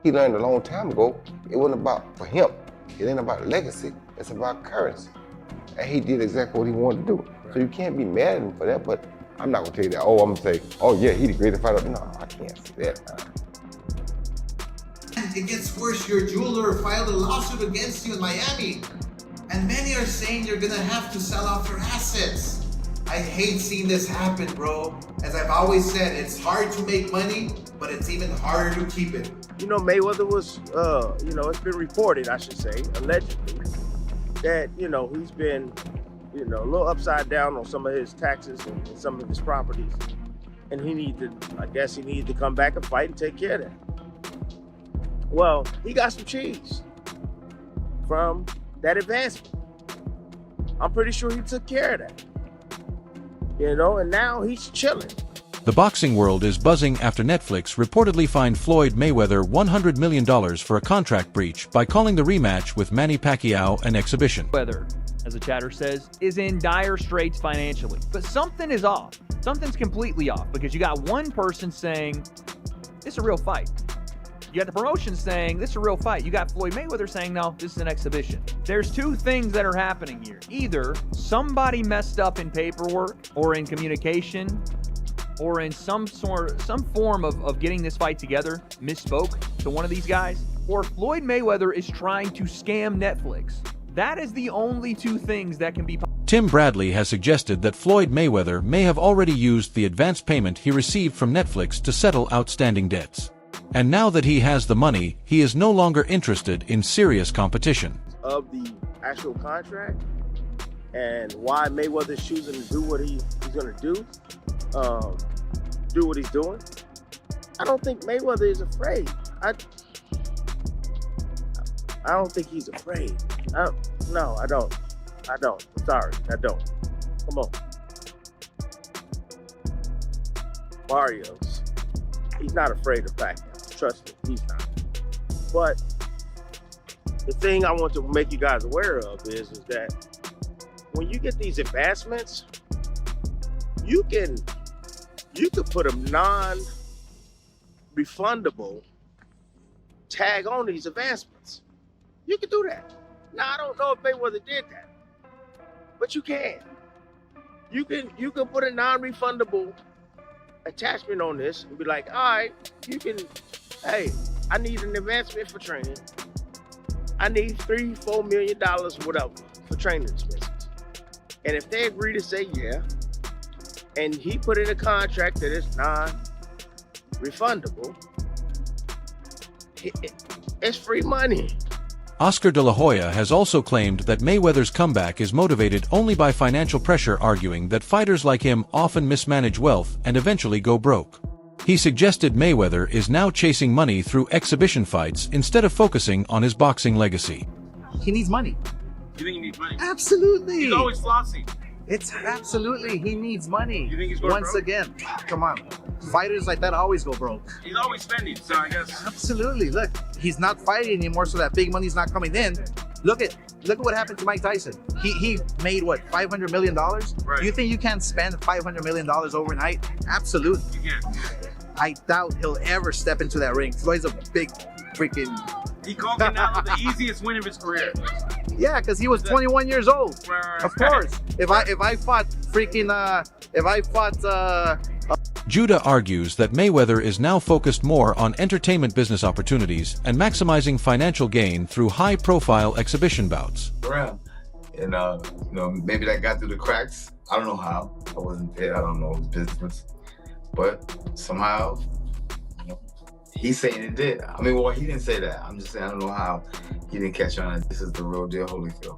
He learned a long time ago, it wasn't about for him. It ain't about legacy, it's about currency. And he did exactly what he wanted to do. Right. So you can't be mad at him for that, but I'm not gonna tell you that, oh, I'm gonna say, oh yeah, he the greatest fighter. No, I can't say that. It gets worse. Your jeweler filed a lawsuit against you in Miami. And many are saying you're gonna have to sell off your assets. I hate seeing this happen, bro. As I've always said, it's hard to make money, but it's even harder to keep it. You know, Mayweather was, it's been reported, I should say, allegedly, that, he's been, a little upside down on some of his taxes and some of his properties. And he needed to come back and fight and take care of that. Well, he got some cheese from that advancement. I'm pretty sure he took care of that. And now he's chilling. The boxing world is buzzing after Netflix reportedly fined Floyd Mayweather $100 million for a contract breach by calling the rematch with Manny Pacquiao an exhibition. Mayweather, as the chatter says, is in dire straits financially. But something is off. Something's completely off because you got one person saying, this is a real fight. You got the promotion saying, this is a real fight. You got Floyd Mayweather saying, no, this is an exhibition. There's two things that are happening here. Either somebody messed up in paperwork or in communication or in some form of getting this fight together, misspoke to one of these guys, or Floyd Mayweather is trying to scam Netflix. That is the only two things that can be. Tim Bradley has suggested that Floyd Mayweather may have already used the advance payment he received from Netflix to settle outstanding debts. And now that he has the money, he is no longer interested in serious competition. Of the actual contract and why Mayweather's choosing to do what he's going to do what he's doing, I don't think Mayweather is afraid. I don't think he's afraid. No, I don't. I'm sorry, I don't. Come on. Barrios, he's not afraid of Pacquiao. Trust me, he's not. But the thing I want to make you guys aware of is that when you get these advancements, you can put a non-refundable tag on these advancements. You can do that. Now, I don't know if Mayweather did that, but you can. You can put a non-refundable attachment on this and be like, all right, hey, I need an advancement for training. I need $3-4 million, whatever, for training expenses. And if they agree to say yeah, and he put in a contract that is non-refundable, it's free money. Oscar De La Hoya has also claimed that Mayweather's comeback is motivated only by financial pressure, arguing that fighters like him often mismanage wealth and eventually go broke. He suggested Mayweather is now chasing money through exhibition fights instead of focusing on his boxing legacy. He needs money. You think he needs money? Absolutely. He's always flossy. It's absolutely, he needs money. You think he's going Once broke? Again, come on. Fighters like that always go broke. He's always spending, so I guess. Absolutely. Look, he's not fighting anymore, so that big money's not coming in. Look at what happened to Mike Tyson. He made what, $500 million? Right. You think you can spend $500 million overnight? Absolutely. You can't. I doubt he'll ever step into that ring. Floyd's a big freaking. He called Canelo the easiest win of his career. Yeah, because he was 21 years old. Right. Of course. If I fought Judah argues that Mayweather is now focused more on entertainment business opportunities and maximizing financial gain through high-profile exhibition bouts. Around. And maybe that got through the cracks. I don't know how. I wasn't there. I don't know his business. But somehow, he's saying it did. I mean, well, he didn't say that. I'm just saying I don't know how he didn't catch on. This is the real deal Holyfield.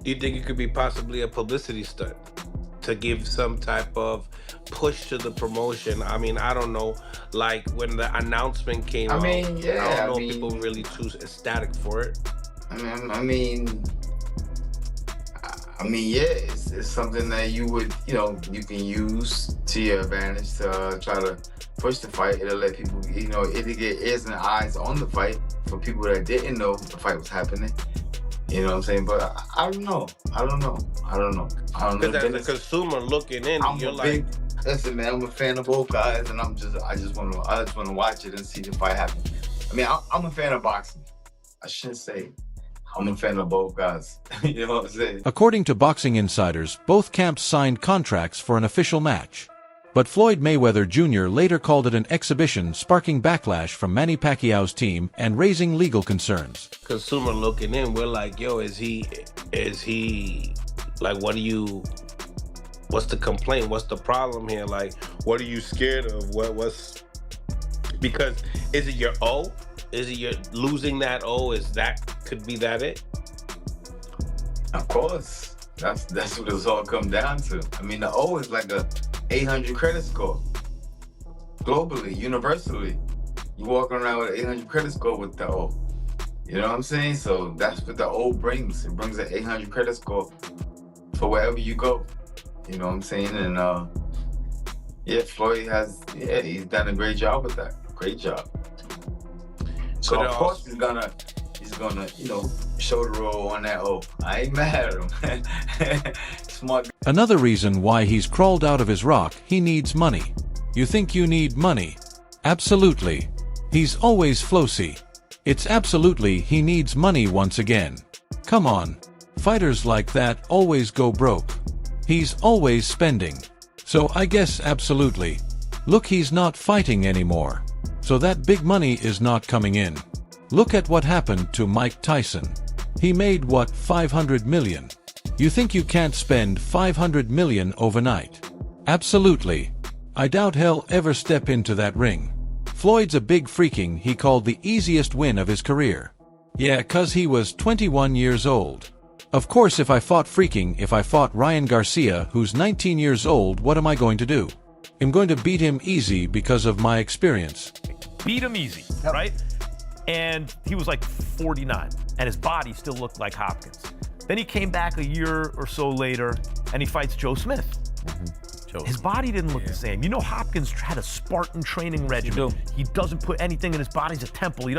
Do you think it could be possibly a publicity stunt to give some type of push to the promotion? I mean, I don't know. Like when the announcement came out, I don't know if people really too ecstatic for it. It's something that you would, you can use to your advantage to try to push the fight. It'll let people, it'll get ears and eyes on the fight for people that didn't know the fight was happening. You know what I'm saying? But I don't know. Because as a consumer looking in, you're like, listen, man, I'm a fan of both guys, and I just want to watch it and see the fight happen. I mean, I'm a fan of boxing. I shouldn't say I'm a fan of both guys. You know what I'm saying? According to boxing insiders, both camps signed contracts for an official match. But Floyd Mayweather Jr. later called it an exhibition, sparking backlash from Manny Pacquiao's team and raising legal concerns. Consumer looking in, we're like, yo, is he, like, what's the complaint? What's the problem here? Like, what are you scared of? Because is it your O? Is it your losing that O? Could be that it? Of course. That's what it's all come down to. I mean, the O is like a 800 credit score. Globally, universally. You walk around with an 800 credit score with the O. You know what I'm saying? So that's what the O brings. It brings an 800 credit score for wherever you go. You know what I'm saying? And yeah, Floyd he's done a great job with that. Great job. So of course he's gonna, you know, show the roll on that O. I ain't mad at him. Smart. Another reason why he's crawled out of his rock, he needs money. You think you need money? Absolutely. He's always flossy. It's absolutely he needs money once again. Come on. Fighters like that always go broke. He's always spending. So I guess absolutely. Look, he's not fighting anymore. So that big money is not coming in. Look at what happened to Mike Tyson. He made what, 500 million? You think you can't spend 500 million overnight? Absolutely. I doubt he'll ever step into that ring. Floyd's a big freaking he called the easiest win of his career. Yeah, 'cause he was 21 years old. Of course, if I fought Ryan Garcia, who's 19 years old, what am I going to do? I'm going to beat him easy because of my experience. Beat him easy, right? And he was like 49, and his body still looked like Hopkins. Then he came back a year or so later, and he fights Joe Smith. His body didn't look the same. You know, Hopkins had a Spartan training regimen. He doesn't put anything in his body. He's a temple. He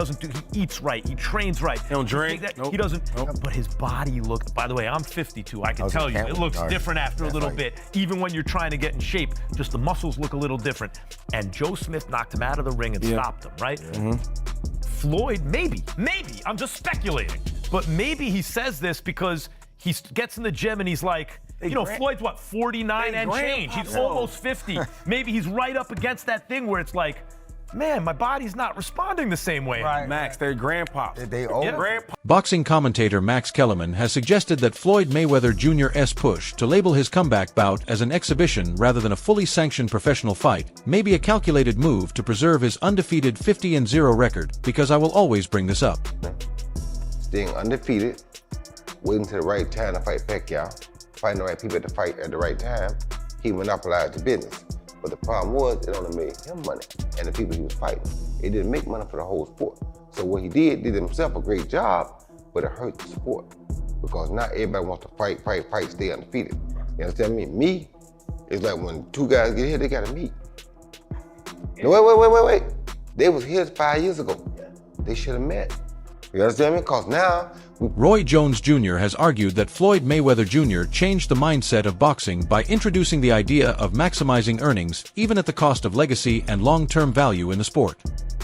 eats right. He trains right. He don't drink. He doesn't. But his body looked, by the way, I'm 52. I can tell you, it looks different after a little bit. Even when you're trying to get in shape, just the muscles look a little different. And Joe Smith knocked him out of the ring and stopped him, right? Floyd, maybe, I'm just speculating, but maybe he says this because he gets in the gym and he's like, you know, Floyd's what, 49 and change. He's almost 50. Maybe he's right up against that thing where it's like, man, my body's not responding the same way. Right. Max, they're grandpas. They old. Grandpa. Boxing commentator Max Kellerman has suggested that Floyd Mayweather Jr.'s push to label his comeback bout as an exhibition rather than a fully sanctioned professional fight may be a calculated move to preserve his undefeated 50-0 record, because I will always bring this up. Staying undefeated, waiting to the right time to fight Pacquiao, finding the right people to fight at the right time, he monopolized the business. But the problem was, it only made him money and the people he was fighting. It didn't make money for the whole sport. So what he did himself a great job, but it hurt the sport. Because not everybody wants to fight, stay undefeated. You understand me? Me, it's like when two guys get here, they gotta meet. No, wait. They was here 5 years ago. They should have met. You understand me? Because now, Roy Jones Jr. has argued that Floyd Mayweather Jr. changed the mindset of boxing by introducing the idea of maximizing earnings, even at the cost of legacy and long-term value in the sport.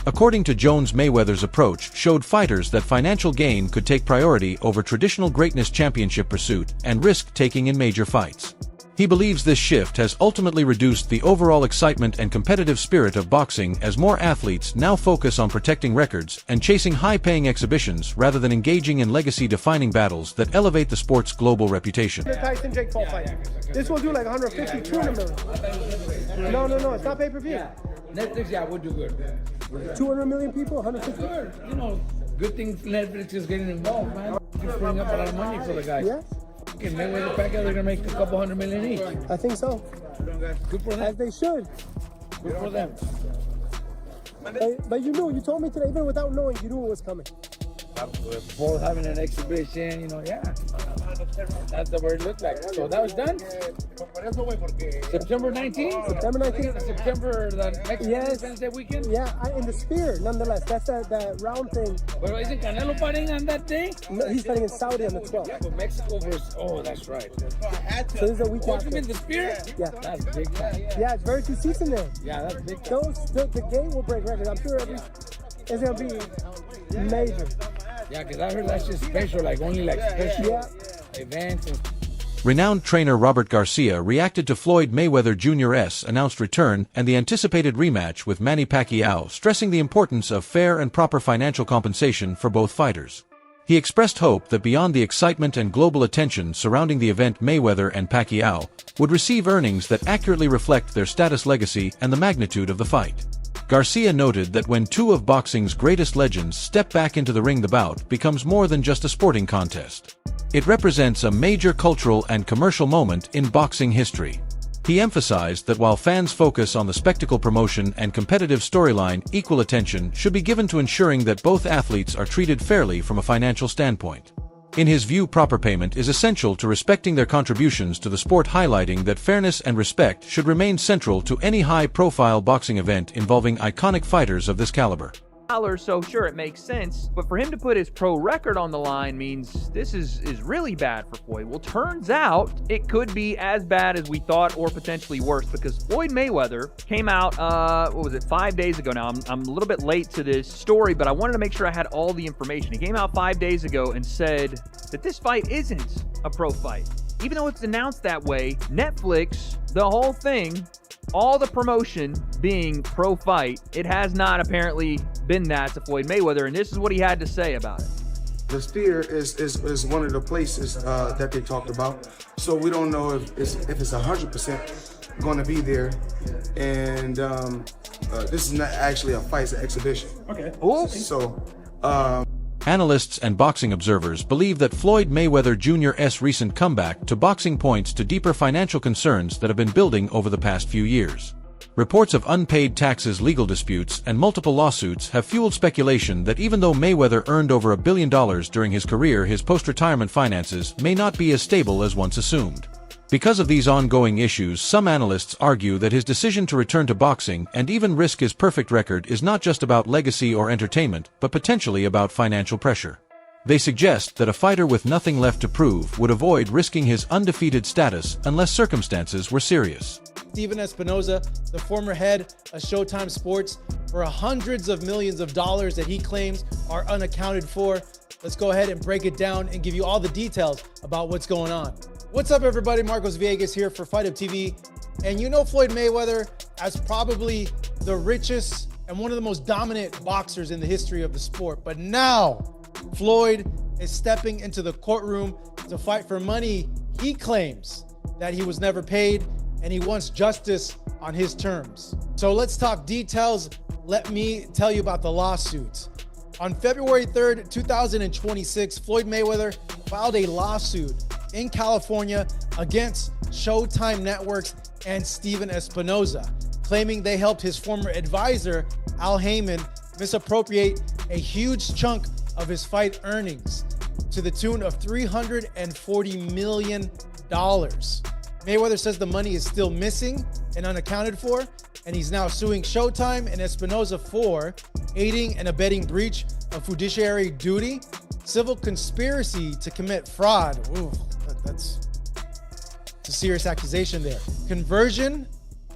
According to Jones, Mayweather's approach showed fighters that financial gain could take priority over traditional greatness championship pursuit and risk-taking in major fights. He believes this shift has ultimately reduced the overall excitement and competitive spirit of boxing, as more athletes now focus on protecting records and chasing high-paying exhibitions rather than engaging in legacy-defining battles that elevate the sport's global reputation. The Tyson Jake Paul fight. This will do like 150, 200 million. No, it's not pay-per-view. Netflix, would do good. 200 million people, 150. Good. You know, good thing Netflix is getting involved, man. Just bring up a lot of money for the guys. Yes. Mayweather Pacquiao, they're gonna make a couple $100 million each. I think so. Good for them. As they should. Good for them. But you knew, you told me today, even without knowing, you knew it was coming. Both having an exhibition, you know, that's the way it looked like. So that was done? September 19th? September 19th. September, the next Wednesday weekend? Yeah, in the Sphere, nonetheless. That's that round thing. But isn't Canelo fighting on that day? No, he's fighting in Saudi on the 12th. Yeah, but Mexico versus, that's right. So this is a week after. You mean the Sphere? Yeah. That's big time. Yeah, it's very 2 seats in there. Yeah, that's big time. The game will break records. I'm sure every it's gonna be major. Yeah, because I heard that's just special, like only like special events. And Renowned trainer Robert Garcia reacted to Floyd Mayweather Jr.'s announced return and the anticipated rematch with Manny Pacquiao, stressing the importance of fair and proper financial compensation for both fighters. He expressed hope that beyond the excitement and global attention surrounding the event, Mayweather and Pacquiao would receive earnings that accurately reflect their status, legacy, and the magnitude of the fight. Garcia noted that when two of boxing's greatest legends step back into the ring, the bout becomes more than just a sporting contest. It represents a major cultural and commercial moment in boxing history. He emphasized that while fans focus on the spectacle, promotion, and competitive storyline, equal attention should be given to ensuring that both athletes are treated fairly from a financial standpoint. In his view, proper payment is essential to respecting their contributions to the sport, highlighting that fairness and respect should remain central to any high-profile boxing event involving iconic fighters of this caliber. So sure, it makes sense, but for him to put his pro record on the line means this is really bad for Floyd. Well, turns out it could be as bad as we thought, or potentially worse, because Floyd Mayweather came out, 5 days ago now. I'm a little bit late to this story, but I wanted to make sure I had all the information. He came out 5 days ago and said that this fight isn't a pro fight. Even though it's announced that way, Netflix, the whole thing, all the promotion being pro fight, it has not apparently been that to Floyd Mayweather, and this is what he had to say about it. The Sphere is one of the places that they talked about, so we don't know if it's 100% going to be there, and this is not actually a fight, it's an exhibition. Okay. Ooh. So. Analysts and boxing observers believe that Floyd Mayweather Jr.'s recent comeback to boxing points to deeper financial concerns that have been building over the past few years. Reports of unpaid taxes, legal disputes, and multiple lawsuits have fueled speculation that even though Mayweather earned over $1 billion during his career, his post-retirement finances may not be as stable as once assumed. Because of these ongoing issues, some analysts argue that his decision to return to boxing and even risk his perfect record is not just about legacy or entertainment, but potentially about financial pressure. They suggest that a fighter with nothing left to prove would avoid risking his undefeated status unless circumstances were serious. Steven Espinoza, the former head of Showtime Sports, for hundreds of millions of dollars that he claims are unaccounted for. Let's go ahead and break it down and give you all the details about what's going on. What's up, everybody? Marcos Villegas here for Fight Up TV. And you know Floyd Mayweather as probably the richest and one of the most dominant boxers in the history of the sport. But now, Floyd is stepping into the courtroom to fight for money he claims that he was never paid, and he wants justice on his terms. So let's talk details. Let me tell you about the lawsuits. On February 3rd, 2026, Floyd Mayweather filed a lawsuit in California against Showtime Networks and Steven Espinoza, claiming they helped his former advisor, Al Heyman, misappropriate a huge chunk of his fight earnings to the tune of $340 million. Mayweather says the money is still missing and unaccounted for, and he's now suing Showtime and Espinoza for aiding and abetting breach of fiduciary duty, civil conspiracy to commit fraud. Ooh, that's a serious accusation there. Conversion,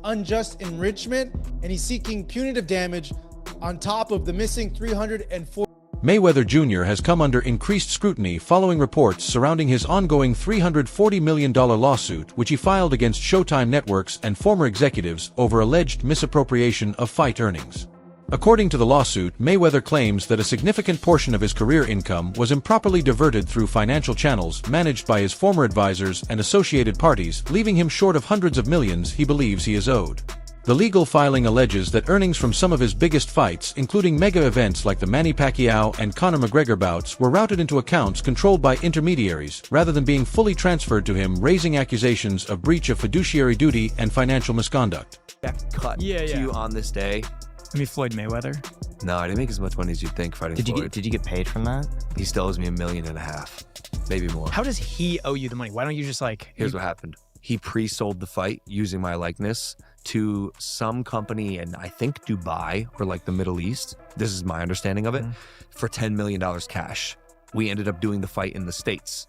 unjust enrichment, and he's seeking punitive damage on top of the missing $340. Mayweather Jr. has come under increased scrutiny following reports surrounding his ongoing $340 million lawsuit, which he filed against Showtime Networks and former executives over alleged misappropriation of fight earnings. According to the lawsuit, Mayweather claims that a significant portion of his career income was improperly diverted through financial channels managed by his former advisors and associated parties, leaving him short of hundreds of millions he believes he is owed. The legal filing alleges that earnings from some of his biggest fights, including mega events like the Manny Pacquiao and Conor McGregor bouts, were routed into accounts controlled by intermediaries rather than being fully transferred to him, raising accusations of breach of fiduciary duty and financial misconduct. Cut to you on this day. I mean, Floyd Mayweather? No, I didn't make as much money as you'd think fighting Floyd. Did you get paid from that? He still owes me $1.5 million, maybe more. How does he owe you the money? Why don't you just Here's what happened. He pre-sold the fight using my likeness to some company in, I think, Dubai or like the Middle East. This is my understanding of it, for $10 million cash. We ended up doing the fight in the States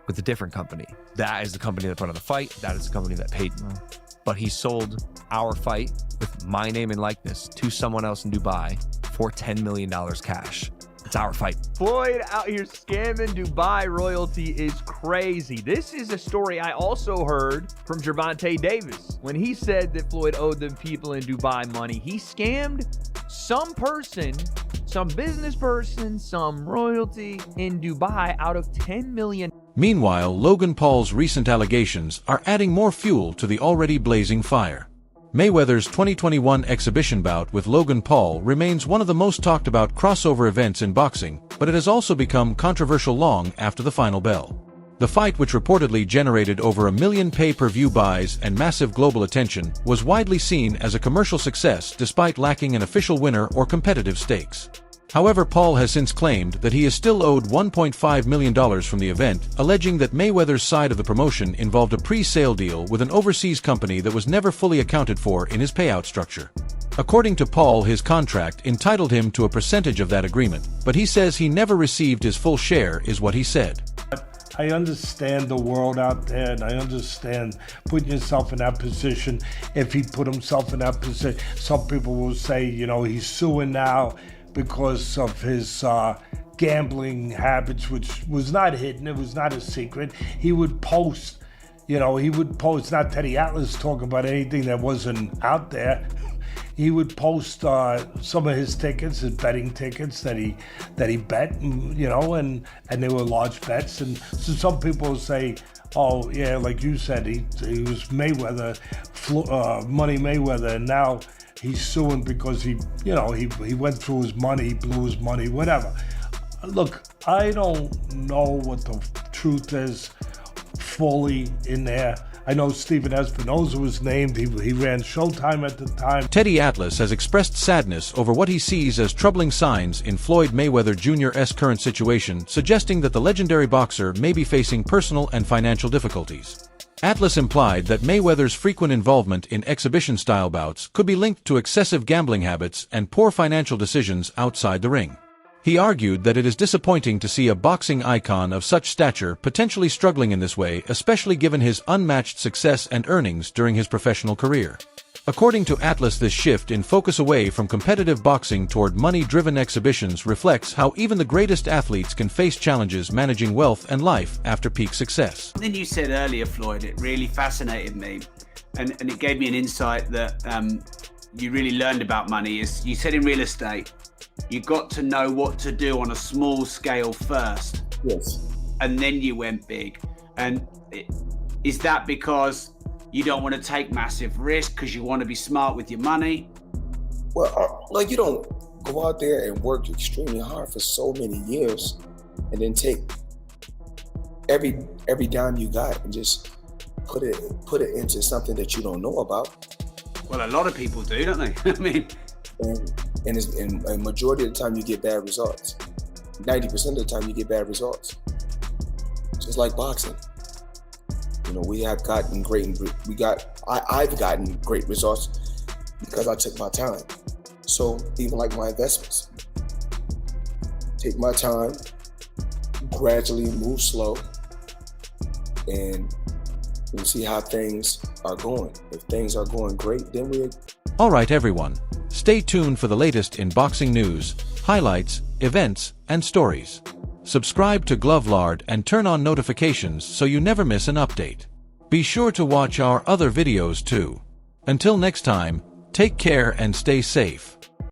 with a different company. That is the company that put on the fight. That is the company that paid me. but he sold our fight with my name and likeness to someone else in Dubai for $10 million cash. It's our fight. Floyd out here scamming Dubai royalty is crazy. This is a story I also heard from Gervonta Davis when he said that Floyd owed them people in Dubai money. He scammed some person, some business person, some royalty in Dubai out of $10 million. Meanwhile, Logan Paul's recent allegations are adding more fuel to the already blazing fire. Mayweather's 2021 exhibition bout with Logan Paul remains one of the most talked about crossover events in boxing, but it has also become controversial long after the final bell. The fight, which reportedly generated over 1 million pay-per-view buys and massive global attention, was widely seen as a commercial success despite lacking an official winner or competitive stakes. However, Paul has since claimed that he is still owed $1.5 million from the event, alleging that Mayweather's side of the promotion involved a pre-sale deal with an overseas company that was never fully accounted for in his payout structure. According to Paul, his contract entitled him to a percentage of that agreement, but he says he never received his full share, is what he said. I understand the world out there, and I understand putting yourself in that position. If he put himself in that position, some people will say, you know, he's suing now because of his gambling habits, which was not hidden. It was not a secret. He would post, not Teddy Atlas talking about anything that wasn't out there. He would post some of his tickets, his betting tickets that he bet, and they were large bets. And so some people say, oh yeah, like you said, he was Mayweather, Money Mayweather, and now he's suing because he went through his money, he blew his money, whatever. Look, I don't know what the truth is fully in there. I know Stephen Espinoza was named. He ran Showtime at the time. Teddy Atlas has expressed sadness over what he sees as troubling signs in Floyd Mayweather Jr.'s current situation, suggesting that the legendary boxer may be facing personal and financial difficulties. Atlas implied that Mayweather's frequent involvement in exhibition-style bouts could be linked to excessive gambling habits and poor financial decisions outside the ring. He argued that it is disappointing to see a boxing icon of such stature potentially struggling in this way, especially given his unmatched success and earnings during his professional career. According to Atlas, this shift in focus away from competitive boxing toward money-driven exhibitions reflects how even the greatest athletes can face challenges managing wealth and life after peak success. Something you said earlier, Floyd, it really fascinated me, and it gave me an insight that you really learned about money. Is you said in real estate, you got to know what to do on a small scale first. Yes. And then you went big. And is that because you don't want to take massive risk because you want to be smart with your money? Well, you don't go out there and work extremely hard for so many years and then take every dime you got and just put it into something that you don't know about. Well, a lot of people do, don't they? I mean, and a majority of the time you get bad results. 90% of the time you get bad results. Just like boxing. I've gotten great results because I took my time. So even like my investments, take my time, gradually move slow, and we'll see how things are going. If things are going great, then we're... All right, everyone. Stay tuned for the latest in boxing news, highlights, events, and stories. Subscribe to Glovlard and turn on notifications so you never miss an update. Be sure to watch our other videos too. Until next time, take care and stay safe.